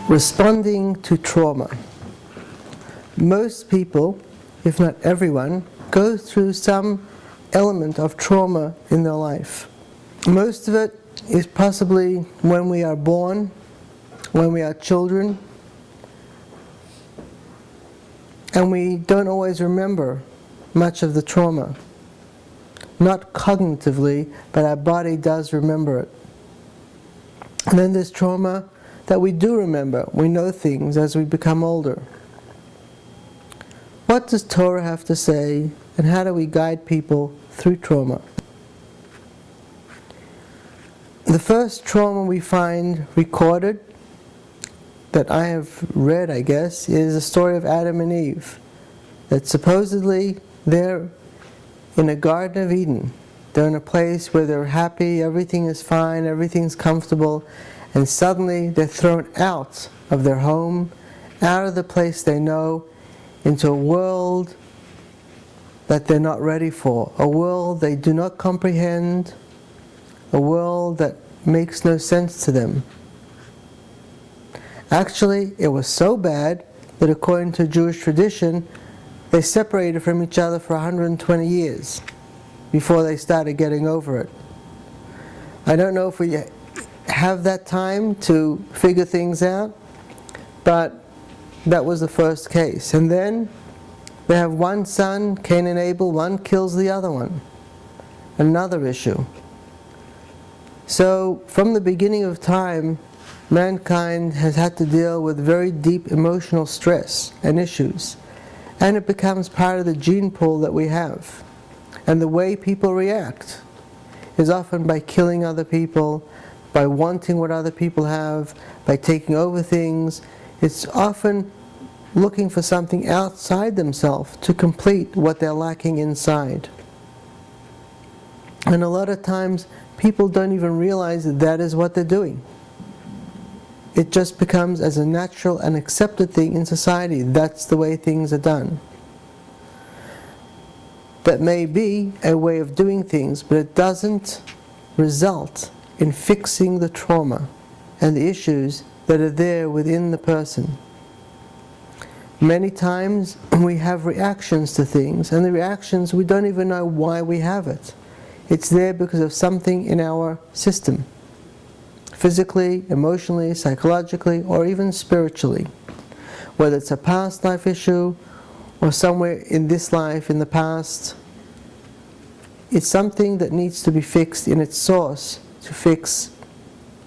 Responding to trauma. Most people, if not everyone, go through some element of trauma in their life. Most of it is possibly when we are born, when we are children, and we don't always remember much of the trauma. Not cognitively, but our body does remember it. And then there's trauma that we do remember. We know things as we become older. What does Torah have to say, and how do we guide people through trauma? The first trauma we find recorded, that I have read, I guess, is the story of Adam and Eve. That supposedly they're in a Garden of Eden. They're in a place where they're happy, everything is fine, everything's comfortable, and suddenly they're thrown out of their home, out of the place they know, into a world that they're not ready for, a world they do not comprehend, a world that makes no sense to them. Actually, it was so bad that according to Jewish tradition, they separated from each other for 120 years before they started getting over it. I don't know if we have that time to figure things out, but that was the first case. And then they have one son, Cain and Abel, one kills the other one. Another issue. So from the beginning of time, mankind has had to deal with very deep emotional stress and issues. And it becomes part of the gene pool that we have. And the way people react is often by killing other people, by wanting what other people have, by taking over things. It's often looking for something outside themselves to complete what they're lacking inside. And a lot of times people don't even realize that that is what they're doing. It just becomes as a natural and accepted thing in society. That's the way things are done. That may be a way of doing things, but it doesn't result in fixing the trauma and the issues that are there within the person. Many times we have reactions to things, and the reactions we don't even know why we have it. It's there because of something in our system. Physically, emotionally, psychologically, or even spiritually. Whether it's a past life issue or somewhere in this life, in the past, it's something that needs to be fixed in its source to fix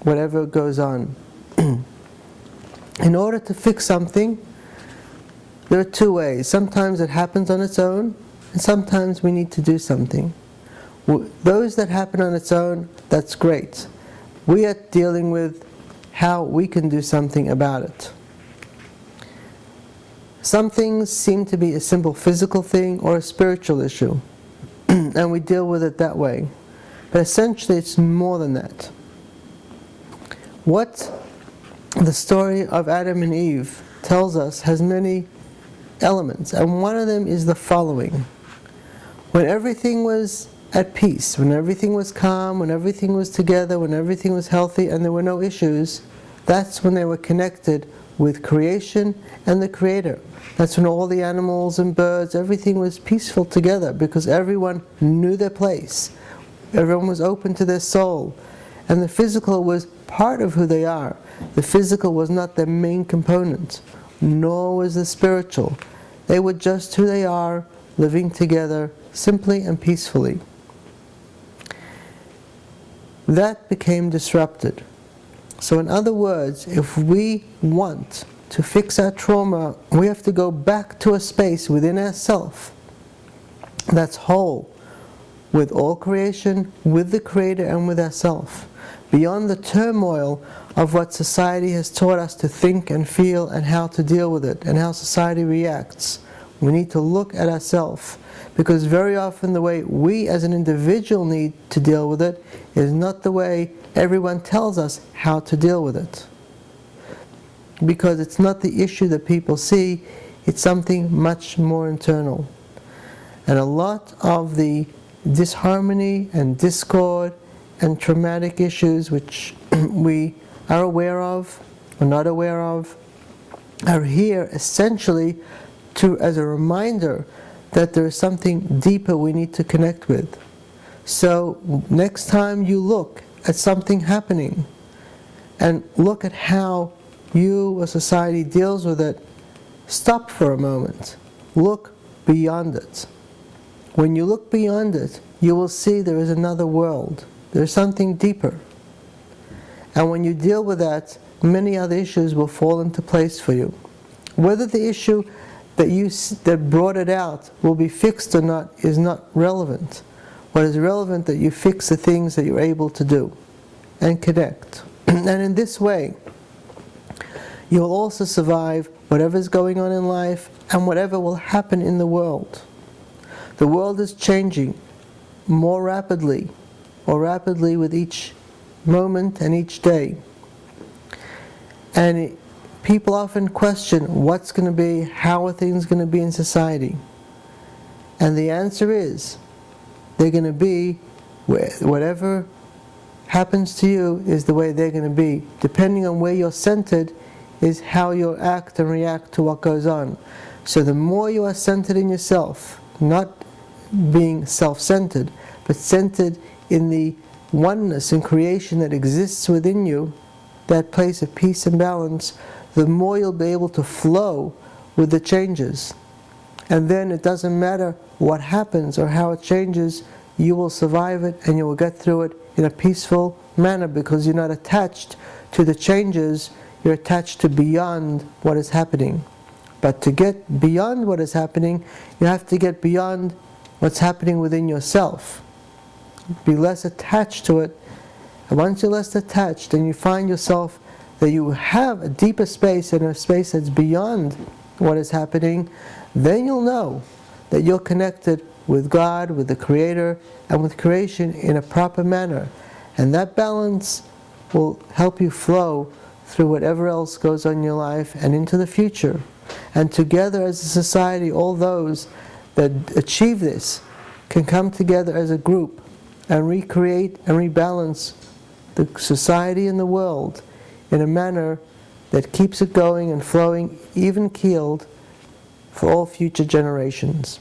whatever goes on. In order to fix something, there are two ways. Sometimes it happens on its own, and sometimes we need to do something. Those that happen on its own, that's great. We are dealing with how we can do something about it. Some things seem to be a simple physical thing or a spiritual issue, and we deal with it that way. But essentially it's more than that. What the story of Adam and Eve tells us has many elements, and one of them is the following. When everything was at peace, when everything was calm, when everything was together, when everything was healthy and there were no issues, that's when they were connected with creation and the Creator. That's when all the animals and birds, everything was peaceful together because everyone knew their place. Everyone was open to their soul. And the physical was part of who they are. The physical was not their main component, nor was the spiritual. They were just who they are, living together simply and peacefully. That became disrupted. So in other words, if we want to fix our trauma, we have to go back to a space within ourselves that's whole, with all creation, with the Creator and with ourselves, beyond the turmoil of what society has taught us to think and feel and how to deal with it and how society reacts. We need to look at ourselves, because very often the way we as an individual need to deal with it is not the way everyone tells us how to deal with it. Because it's not the issue that people see, it's something much more internal. And a lot of the disharmony and discord and traumatic issues which we are aware of or not aware of, are here essentially as a reminder that there is something deeper we need to connect with. So next time you look at something happening and look at how you or society deals with it, stop for a moment. Look beyond it. When you look beyond it, you will see there is another world. There is something deeper. And when you deal with that, many other issues will fall into place for you. Whether the issue that brought it out will be fixed or not is not relevant. What is relevant that you fix the things that you're able to do and connect. And in this way, you will also survive whatever is going on in life and whatever will happen in the world. The world is changing more rapidly with each moment and each day. And people often question what's going to be, how are things going to be in society? And the answer is, they're going to be, whatever happens to you is the way they're going to be. Depending on where you're centered is how you'll act and react to what goes on. So the more you are centered in yourself, not being self-centered, but centered in the oneness and creation that exists within you, that place of peace and balance, the more you'll be able to flow with the changes. And then it doesn't matter what happens or how it changes, you will survive it and you will get through it in a peaceful manner because you're not attached to the changes, you're attached to beyond what is happening. But to get beyond what is happening, you have to get beyond what's happening within yourself. Be less attached to it. And once you're less attached and you find yourself that you have a deeper space and a space that's beyond what is happening, then you'll know that you're connected with God, with the Creator, and with creation in a proper manner. And that balance will help you flow through whatever else goes on in your life and into the future. And together as a society, all those that achieve this can come together as a group and recreate and rebalance the society and the world in a manner that keeps it going and flowing even keeled for all future generations.